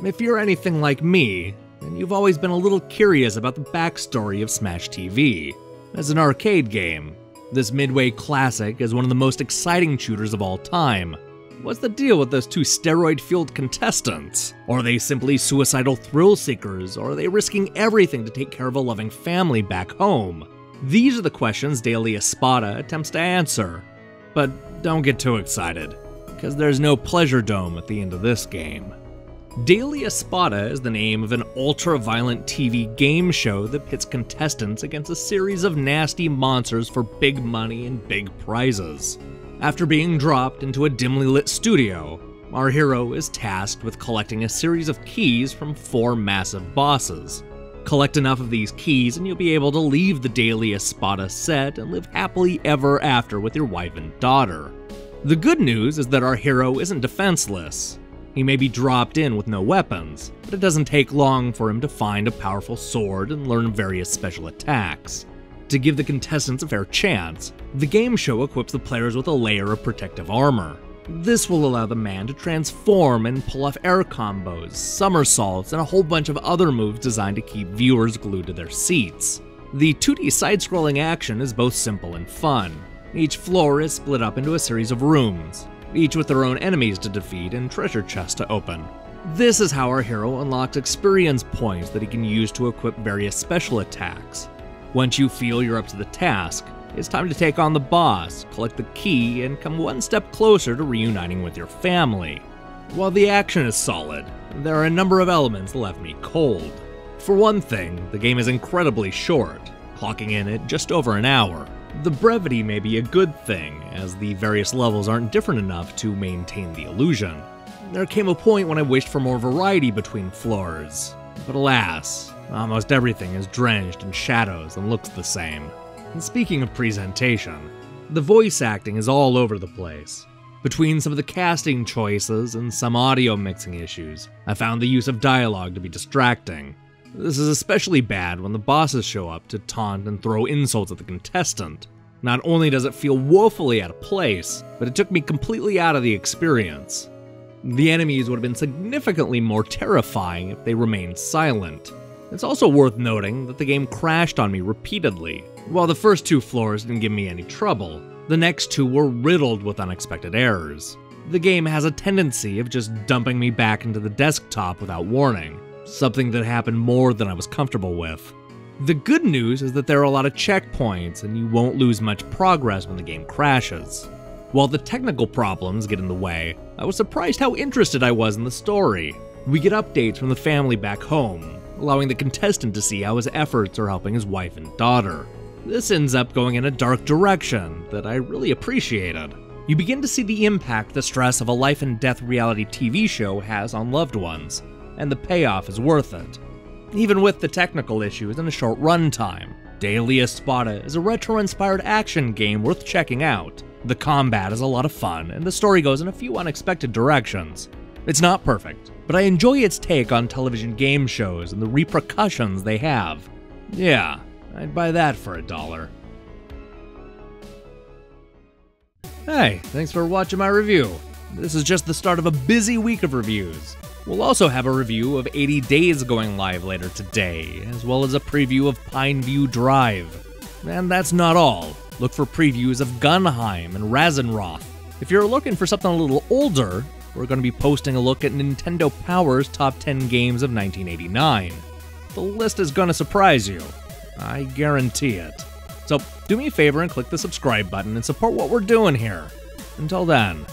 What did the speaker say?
If you're anything like me, then you've always been a little curious about the backstory of Smash TV. As an arcade game, this midway classic is one of the most exciting shooters of all time. What's the deal with those two steroid-fueled contestants? Are they simply suicidal thrill seekers, or are they risking everything to take care of a loving family back home? These are the questions Daily Espada attempts to answer. But don't get too excited, because there's no pleasure dome at the end of this game. Daily Espada is the name of an ultra-violent TV game show that pits contestants against a series of nasty monsters for big money and big prizes. After being dropped into a dimly lit studio, our hero is tasked with collecting a series of keys from 4 massive bosses. Collect enough of these keys and you'll be able to leave the Daily Espada set and live happily ever after with your wife and daughter. The good news is that our hero isn't defenseless. He may be dropped in with no weapons, but it doesn't take long for him to find a powerful sword and learn various special attacks. To give the contestants a fair chance, the game show equips the players with a layer of protective armor. This will allow the man to transform and pull off air combos, somersaults, and a whole bunch of other moves designed to keep viewers glued to their seats. The 2D side-scrolling action is both simple and fun. Each floor is split up into a series of rooms, each with their own enemies to defeat and treasure chests to open. This is how our hero unlocks experience points that he can use to equip various special attacks. Once you feel you're up to the task, it's time to take on the boss, collect the key, and come one step closer to reuniting with your family. While the action is solid, there are a number of elements that left me cold. For one thing, the game is incredibly short, clocking in at just over an hour. The brevity may be a good thing, as the various levels aren't different enough to maintain the illusion. There came a point when I wished for more variety between floors, but alas, almost everything is drenched in shadows and looks the same. And speaking of presentation, the voice acting is all over the place. Between some of the casting choices and some audio mixing issues, I found the use of dialogue to be distracting. This is especially bad when the bosses show up to taunt and throw insults at the contestant. Not only does it feel woefully out of place, but it took me completely out of the experience. The enemies would have been significantly more terrifying if they remained silent. It's also worth noting that the game crashed on me repeatedly. While the first 2 floors didn't give me any trouble, the next 2 were riddled with unexpected errors. The game has a tendency of just dumping me back into the desktop without warning, something that happened more than I was comfortable with. The good news is that there are a lot of checkpoints and you won't lose much progress when the game crashes. While the technical problems get in the way, I was surprised how interested I was in the story. We get updates from the family back home, allowing the contestant to see how his efforts are helping his wife and daughter. This ends up going in a dark direction that I really appreciated. You begin to see the impact the stress of a life and death reality TV show has on loved ones, and the payoff is worth it. Even with the technical issues and a short runtime, Daily Espada is a retro-inspired action game worth checking out. The combat is a lot of fun, and the story goes in a few unexpected directions. It's not perfect, but I enjoy its take on television game shows and the repercussions they have. Yeah, I'd buy that for $1. Hey, thanks for watching my review. This is just the start of a busy week of reviews. We'll also have a review of 80 Days going live later today, as well as a preview of Pineview Drive. And that's not all. Look for previews of Gunheim and Razenroth. If you're looking for something a little older, we're going to be posting a look at Nintendo Power's top 10 games of 1989. The list is going to surprise you. I guarantee it. So do me a favor and click the subscribe button and support what we're doing here. Until then,